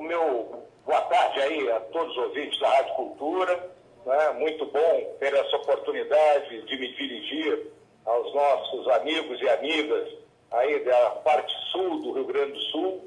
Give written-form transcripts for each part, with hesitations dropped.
meu boa tarde aí a todos os ouvintes da Rádio Cultura, né? Muito bom ter essa oportunidade de me dirigir aos nossos amigos e amigas aí da parte sul do Rio Grande do Sul,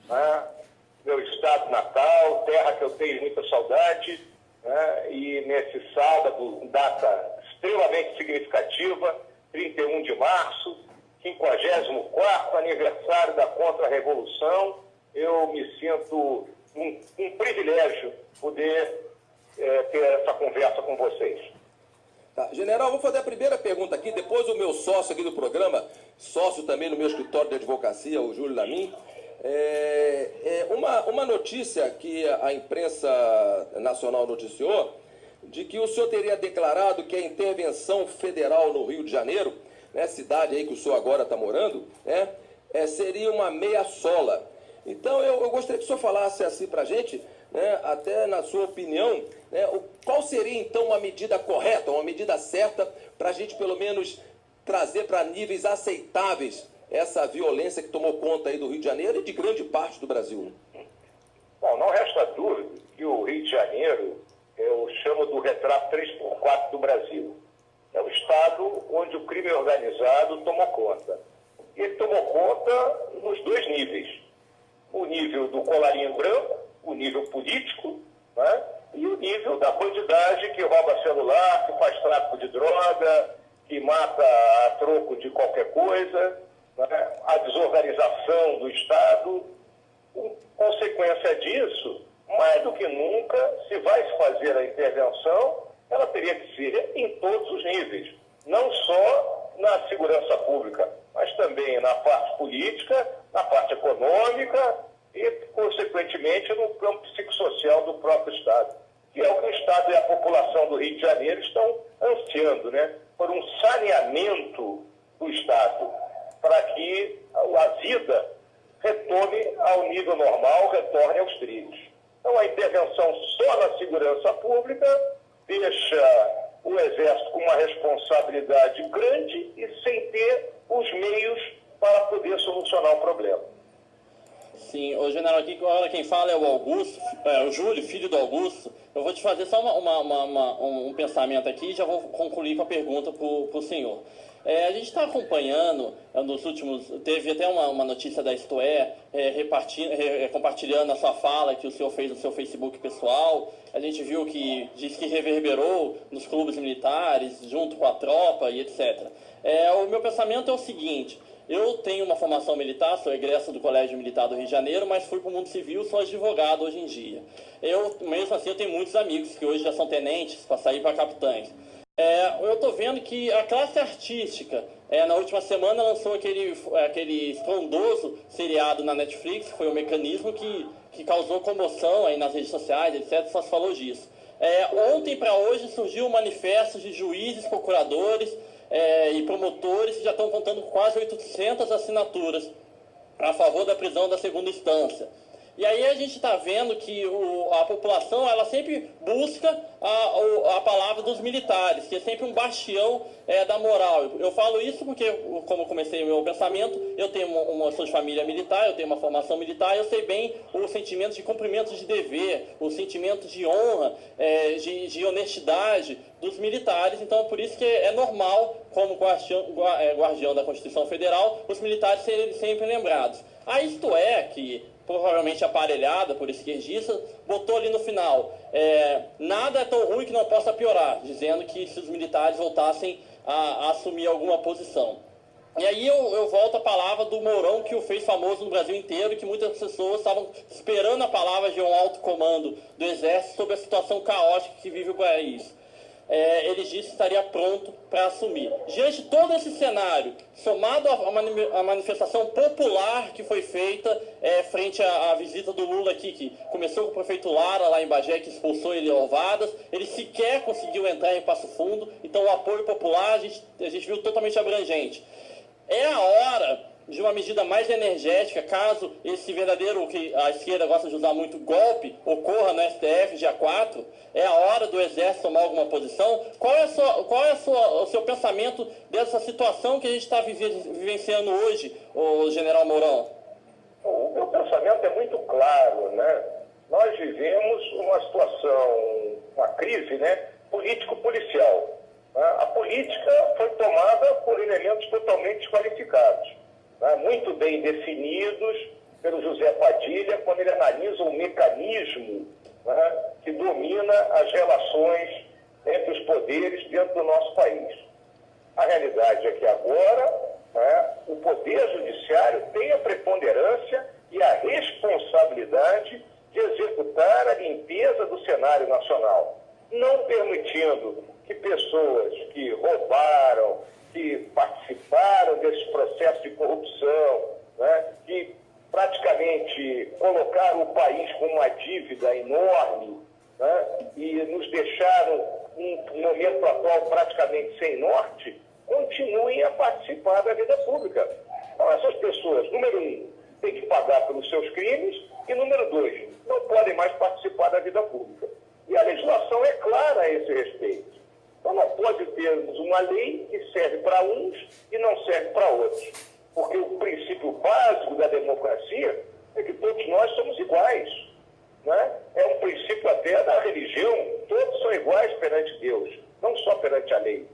né? Meu estado natal, terra que eu tenho muita saudade, né? E nesse sábado, data extremamente significativa, 31 de março, 54º aniversário da Contra-Revolução, eu me sinto um privilégio poder ter essa conversa com vocês. Tá. General, vou fazer a primeira pergunta aqui, depois o meu sócio aqui do programa, sócio também no meu escritório de advocacia, o Júlio Lamin, uma notícia que a imprensa nacional noticiou, de que o senhor teria declarado que a intervenção federal no Rio de Janeiro, né, cidade aí que o senhor agora está morando, né, seria uma meia-sola. Então eu gostaria que o senhor falasse assim para a gente, né, até na sua opinião, né, qual seria então uma medida correta, uma medida certa para a gente pelo menos trazer para níveis aceitáveis essa violência que tomou conta aí do Rio de Janeiro e de grande parte do Brasil. Bom, não resta dúvida que o Rio de Janeiro, eu chamo do retrato 3x4 do Brasil. É o estado onde o crime organizado tomou conta. E ele tomou conta nos dois níveis. O nível do colarinho branco, o nível político, né? E o nível da bandidagem que rouba celular, que faz tráfico de droga, que mata a troco de qualquer coisa, né? A desorganização do Estado. Consequência disso, mais do que nunca, se vai se fazer a intervenção, ela teria que ser em todos os níveis, não só na segurança pública, mas também na parte política, na parte econômica e, consequentemente, no campo psicossocial do próprio Estado, que é o que o Estado e a população do Rio de Janeiro estão ansiando, né? Por um saneamento do Estado, para que a vida retome ao nível normal, retorne aos trilhos. Então, a intervenção só na segurança pública deixa o Exército com uma responsabilidade grande e sem ter os meios para poder solucionar o problema. Sim, o general, aqui agora quem fala é o Augusto, o Júlio, filho do Augusto. Eu vou te fazer só um pensamento aqui e já vou concluir com a pergunta para o senhor. A gente está acompanhando, nos últimos, teve até uma notícia da Isto compartilhando a sua fala que o senhor fez no seu Facebook pessoal. A gente viu que diz que reverberou nos clubes militares, junto com a tropa e etc. O meu pensamento é o seguinte: eu tenho uma formação militar, sou egresso do Colégio Militar do Rio de Janeiro, mas fui para o mundo civil, sou advogado hoje em dia. Mesmo assim, eu tenho muitos amigos que hoje já são tenentes para sair para capitães. Eu estou vendo que a classe artística, na última semana, lançou aquele estrondoso seriado na Netflix, que foi um mecanismo que causou comoção aí nas redes sociais, etc. Só se falou disso. Ontem para hoje surgiu manifestos de juízes, procuradores e promotores que já estão contando com quase 800 assinaturas a favor da prisão da segunda instância. E aí a gente está vendo que a população ela sempre busca a palavra dos militares, que é sempre um bastião da moral. Eu falo isso porque, como eu comecei o meu pensamento, eu sou de família militar, eu tenho uma formação militar, eu sei bem o sentimento de cumprimento de dever, o sentimento de honra, de honestidade dos militares. Então, por isso que é normal, como guardião da Constituição Federal, os militares serem sempre lembrados. A Isto que provavelmente aparelhada por esquerdistas, botou ali no final, nada é tão ruim que não possa piorar, dizendo que se os militares voltassem a assumir alguma posição. E aí eu volto à palavra do Mourão, que o fez famoso no Brasil inteiro, e que muitas pessoas estavam esperando a palavra de um alto comando do Exército sobre a situação caótica que vive o país. Ele disse que estaria pronto para assumir. Diante de todo esse cenário, somado à manifestação popular que foi feita frente à visita do Lula aqui, que começou com o prefeito Lara, lá em Bagé, que expulsou ele a Alvadas, ele sequer conseguiu entrar em Passo Fundo, então o apoio popular a gente viu totalmente abrangente. É a hora de uma medida mais energética, caso esse verdadeiro, que a esquerda gosta de usar muito, golpe, ocorra no STF dia 4, é a hora do Exército tomar alguma posição. Qual é o seu pensamento dessa situação que a gente está vivenciando hoje, o general Mourão? O meu pensamento é muito claro, né? nós vivemos uma situação, uma crise, né, político-policial. A política foi tomada por elementos totalmente desqualificados, né, muito bem definidos pelo José Padilha, quando ele analisa o mecanismo, né, que domina as relações entre os poderes dentro do nosso país. A realidade é que agora, né, o Poder Judiciário tem a preponderância e a responsabilidade de executar a limpeza do cenário nacional, não permitindo que pessoas que roubaram, que participaram desses processos de corrupção, né, que praticamente colocaram o país com uma dívida enorme, né, e nos deixaram, no momento atual, praticamente sem norte, continuem a participar da vida pública. Então, essas pessoas, número 1, têm que pagar pelos seus crimes, e número 2, não podem mais participar da vida pública. E a legislação é clara a esse respeito. Então, não pode termos uma lei que serve para uns e não serve para outros. Porque o princípio básico da democracia é que todos nós somos iguais, né? É um princípio até da religião, todos são iguais perante Deus, não só perante a lei,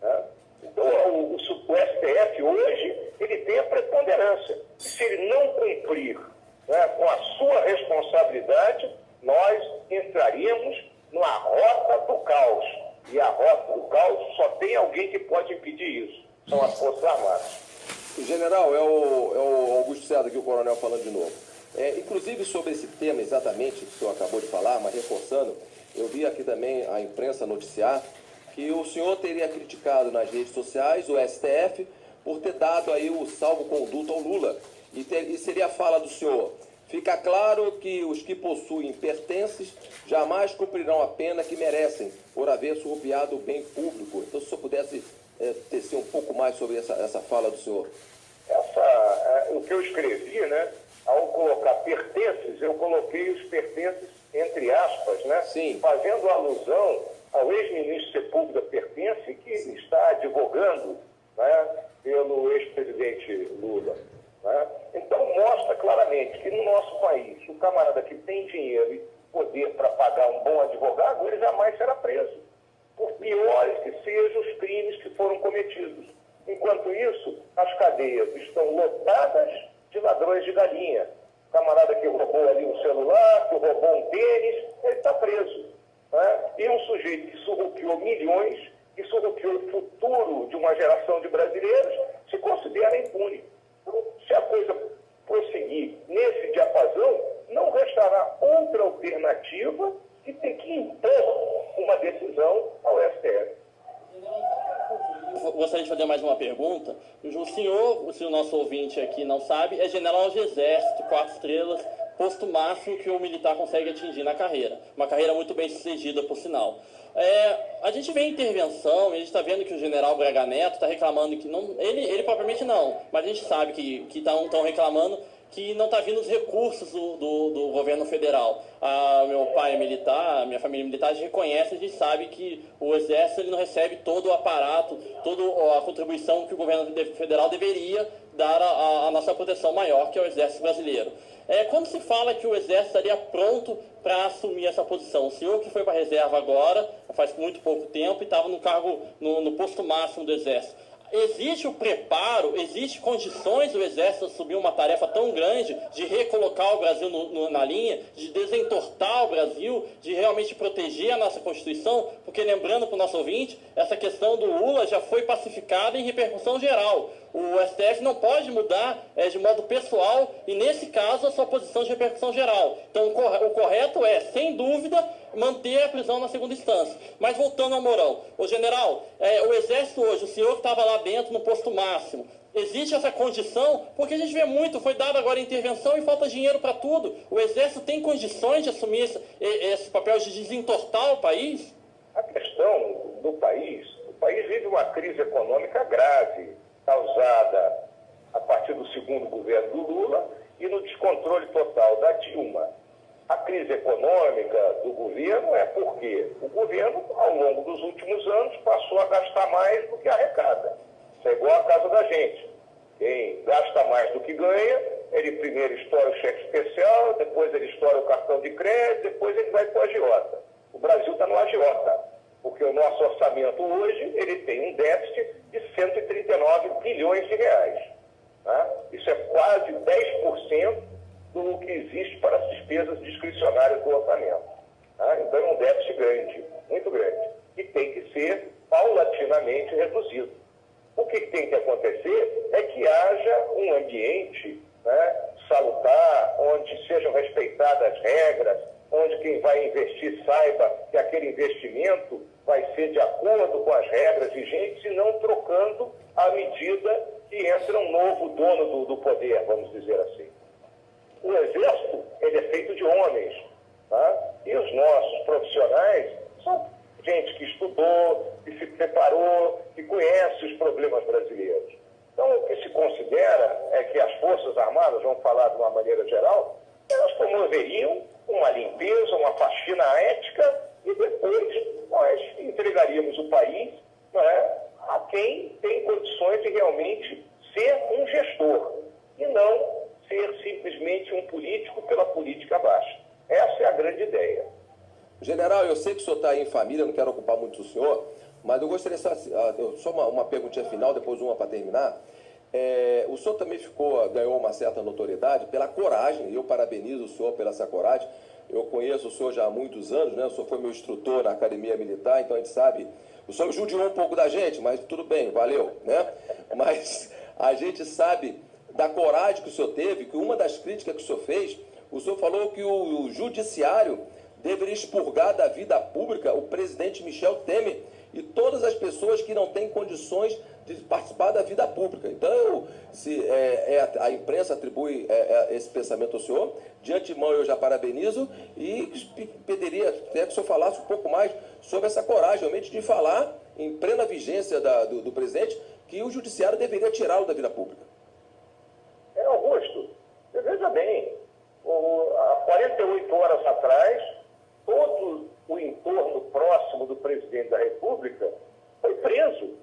né? Então, o STF hoje, ele tem a preponderância. Se ele não cumprir, né, com a sua responsabilidade, nós entraríamos numa rota do caos. E a rota do caos só tem alguém que pode impedir isso, são as Forças Armadas. General, é o Augusto César aqui, o coronel, falando de novo. Inclusive sobre esse tema exatamente que o senhor acabou de falar, mas reforçando, eu vi aqui também a imprensa noticiar que o senhor teria criticado nas redes sociais o STF por ter dado aí o salvo-conduto ao Lula. E seria a fala do senhor: fica claro que os que possuem pertences jamais cumprirão a pena que merecem por haver surrupiado o bem público. Então, se o senhor pudesse tecer um pouco mais sobre essa fala do senhor. O que eu escrevi, né, ao colocar pertences, eu coloquei os pertences entre aspas, né, Sim. Fazendo alusão ao ex-ministro Sepúlveda Pertence, que Sim. está advogando, né, pelo ex-presidente Lula. Né? Então, mostra claramente que no nosso país, o camarada que tem dinheiro e poder para pagar um bom advogado, ele jamais será preso, por piores que sejam os crimes que foram cometidos. Enquanto isso, as cadeias estão lotadas de ladrões de galinha. O camarada que roubou ali um celular, que roubou um tênis, ele está preso. Né? E um sujeito que surrupiou milhões, que surrupiou o futuro de uma geração de brasileiros, se considera impune. Então, se a coisa prosseguir nesse diapasão, não restará outra alternativa que ter que impor uma decisão ao STF. Gostaria de fazer mais uma pergunta. O senhor, se o nosso ouvinte aqui não sabe, é general de exército, 4 estrelas, posto máximo que o militar consegue atingir na carreira. Uma carreira muito bem sucedida, por sinal. A gente vê intervenção, e a gente está vendo que o general Braga Neto está reclamando que não... Ele propriamente não, mas a gente sabe que estão reclamando que não está vindo os recursos do governo federal. Meu pai é militar, minha família é militar, a gente reconhece, a gente sabe que o Exército ele não recebe todo o aparato, toda a contribuição que o governo federal deveria dar à nossa proteção maior, que é o Exército brasileiro. Quando se fala que o Exército estaria pronto para assumir essa posição, o senhor que foi para a reserva agora, faz muito pouco tempo, e estava no cargo, no posto máximo do Exército, existe o preparo, existe condições do Exército assumir uma tarefa tão grande de recolocar o Brasil na linha, de desentortar o Brasil, de realmente proteger a nossa Constituição? Porque, lembrando para o nosso ouvinte, essa questão do Lula já foi pacificada em repercussão geral. O STF não pode mudar de modo pessoal e, nesse caso, a sua posição de repercussão geral. Então, o correto é, sem dúvida, manter a prisão na segunda instância. Mas, voltando ao Mourão, o general, o Exército hoje, o senhor que estava lá dentro no posto máximo, existe essa condição? Porque a gente vê muito, foi dada agora a intervenção e falta dinheiro para tudo. O Exército tem condições de assumir esse papel de desentortar o país? A questão do país, o país vive uma crise econômica grave, causada a partir do segundo governo do Lula e no descontrole total da Dilma. A crise econômica do governo é porque o governo, ao longo dos últimos anos, passou a gastar mais do que arrecada. Isso é igual à casa da gente. Quem gasta mais do que ganha, ele primeiro estoura o cheque especial, depois ele estoura o cartão de crédito, depois ele vai para o agiota. O Brasil está no agiota, porque o nosso orçamento hoje ele tem um déficit de 139 bilhões de reais. Tá? Isso é quase 10% do que existe para as despesas discricionárias do orçamento. Tá? Então é um déficit grande, muito grande, e tem que ser paulatinamente reduzido. O que tem que acontecer é que haja um ambiente, né, salutar, onde sejam respeitadas as regras, onde quem vai investir saiba que aquele investimento vai ser de acordo com as regras vigentes e não trocando à medida que entra um novo dono do poder, vamos dizer assim. O Exército, ele é feito de homens, tá? E os nossos profissionais são gente que estudou, que se preparou, que conhece os problemas brasileiros. Então, o que se considera é que as Forças Armadas, vamos falar de uma maneira geral, elas promoveriam uma limpeza, uma faxina ética e depois nós entregaríamos o país, né, a quem tem condições de realmente ser um gestor e não ser simplesmente um político pela política abaixo. Essa é a grande ideia. General, eu sei que o senhor está aí em família, não quero ocupar muito o senhor, mas eu gostaria só uma perguntinha final, depois uma para terminar. O senhor também ganhou uma certa notoriedade pela coragem, e eu parabenizo o senhor pela essa coragem. Eu conheço o senhor já há muitos anos, né? O senhor foi meu instrutor na Academia Militar, então a gente sabe. O senhor judiou um pouco da gente, mas tudo bem, valeu, né? Mas a gente sabe da coragem que o senhor teve, que uma das críticas que o senhor fez, o senhor falou que o judiciário deveria expurgar da vida pública o presidente Michel Temer e todas as pessoas que não têm condições de participar da vida pública. Então, a imprensa atribui esse pensamento ao senhor, de antemão eu já parabenizo e pediria até que o senhor falasse um pouco mais sobre essa coragem, realmente, de falar, em plena vigência do presidente, que o judiciário deveria tirá-lo da vida pública. Augusto, veja bem, há 48 horas atrás, todo o entorno próximo do presidente da República foi preso.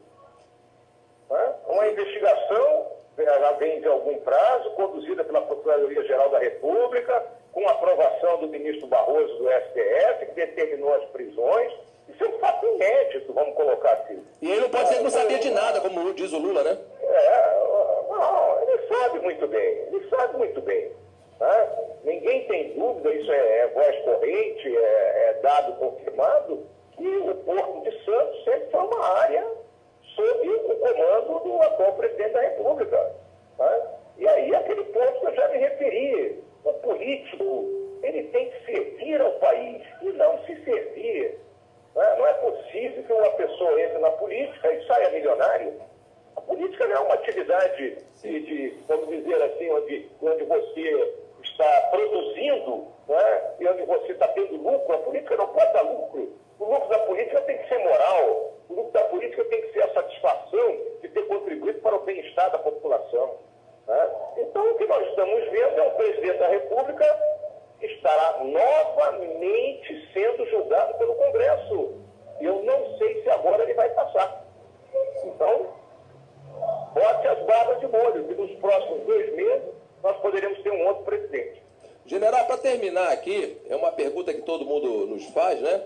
Né? Uma investigação já vem de algum prazo, conduzida pela Procuradoria-Geral da República, com aprovação do ministro Barroso do STF, que determinou as prisões. Isso é um fato inédito, vamos colocar assim. E ele não pode ser que não sabia de nada, como diz o Lula, né? Não, ele sabe muito bem, Tá? Ninguém tem dúvida, isso é voz corrente, é dado confirmado, que o Porto de Santos sempre foi uma área sob o comando do atual presidente da República. Tá? E aí, aquele ponto que eu já me referi, o político, ele tem que servir ao país e não se servir. Tá? Não é possível que uma pessoa entre na política e saia milionário. A política não é uma atividade vamos dizer assim, onde você está produzindo, né, e onde você está tendo lucro. A política não pode dar lucro. O lucro da política tem que ser moral. O lucro da política tem que ser a satisfação de ter contribuído para o bem-estar da população. Né? Então, o que nós estamos vendo é o presidente da República que estará novamente sendo julgado pelo Congresso. Eu não sei se agora ele vai passar. Então, bote as barbas de molho, que nos próximos 2 meses nós poderemos ter um outro presidente. General, para terminar aqui, é uma pergunta que todo mundo nos faz, né?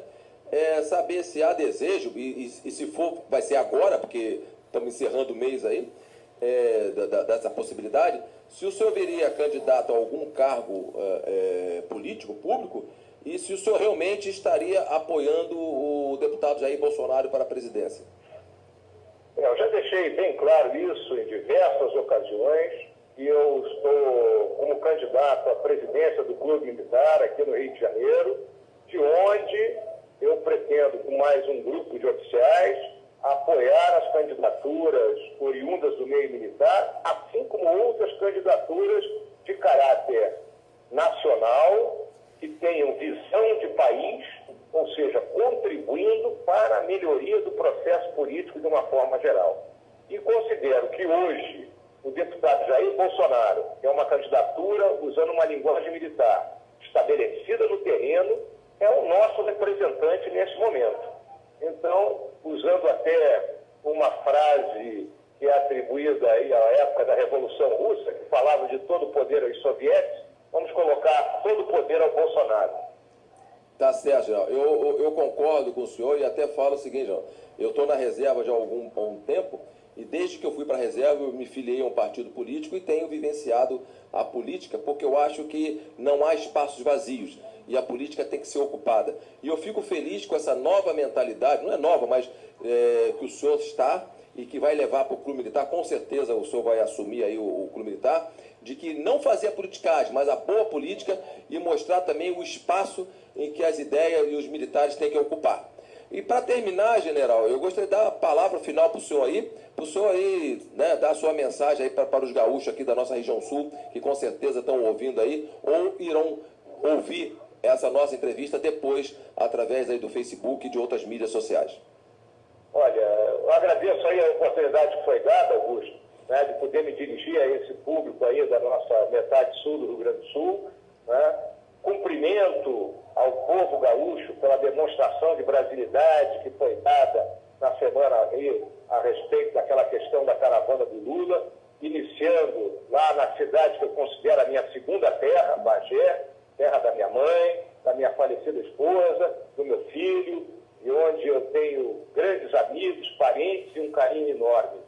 É saber se há desejo, e se for, vai ser agora, porque estamos encerrando o mês aí, dessa possibilidade, se o senhor viria candidato a algum cargo político, público, e se o senhor realmente estaria apoiando o deputado Jair Bolsonaro para a presidência. Eu já deixei bem claro isso em diversas ocasiões, e eu estou como candidato à presidência do Clube Militar aqui no Rio de Janeiro, de onde eu pretendo, com mais um grupo de oficiais, apoiar as candidaturas oriundas do meio militar, assim como outras candidaturas de caráter nacional, que tenham visão de país, ou seja, contribuindo para a melhoria do processo político de uma forma geral. E considero que hoje o deputado Jair Bolsonaro, que é uma candidatura usando uma linguagem militar estabelecida no terreno, é o nosso representante nesse momento. Então, usando até uma frase que é atribuída aí à época da Revolução Russa, que falava de todo o poder aos soviéticos, vamos colocar todo o poder ao Bolsonaro. Tá certo, General. Eu concordo com o senhor e até falo o seguinte, General. Eu estou na reserva já há algum tempo e desde que eu fui para a reserva eu me filiei a um partido político e tenho vivenciado a política porque eu acho que não há espaços vazios e a política tem que ser ocupada. E eu fico feliz com essa nova mentalidade, não é nova, mas que o senhor está e que vai levar para o Clube Militar, com certeza o senhor vai assumir aí o Clube Militar, de que não fazer a politicagem, mas a boa política e mostrar também o espaço em que as ideias e os militares têm que ocupar. E para terminar, general, eu gostaria de dar a palavra final para o senhor aí, né, dar a sua mensagem aí para os gaúchos aqui da nossa região sul, que com certeza estão ouvindo aí, ou irão ouvir essa nossa entrevista depois, através aí do Facebook e de outras mídias sociais. Olha, eu agradeço aí a oportunidade que foi dada, Augusto, né, de poder me dirigir a esse público aí da nossa metade sul do Rio Grande do Sul, né? Cumprimento ao povo gaúcho pela demonstração de brasilidade que foi dada na semana aí a respeito daquela questão da caravana do Lula, iniciando lá na cidade que eu considero a minha segunda terra, Bagé, terra da minha mãe, da minha falecida esposa, do meu filho, e onde eu tenho grandes amigos, parentes e um carinho enorme.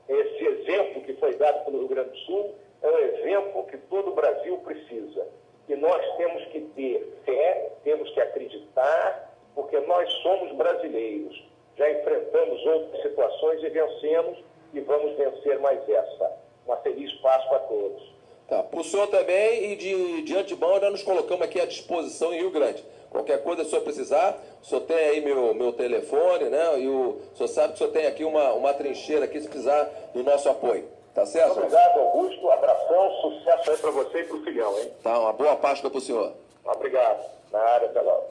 Esse exemplo que foi dado pelo Rio Grande do Sul é um exemplo que todo o Brasil precisa. E nós temos que ter fé, temos que acreditar, porque nós somos brasileiros. Já enfrentamos outras situações e vencemos, e vamos vencer mais essa. Uma feliz Páscoa a todos. Tá, para o senhor também e de antemão nós nos colocamos aqui à disposição em Rio Grande. Qualquer coisa que o senhor precisar, o senhor tem aí meu telefone, né? E o senhor sabe que o senhor tem aqui uma trincheira aqui se precisar do nosso apoio. Tá certo? Obrigado, Augusto. Abração, sucesso aí para você e para o filhão, hein? Tá, uma boa Páscoa para o senhor. Obrigado. Na área, até logo.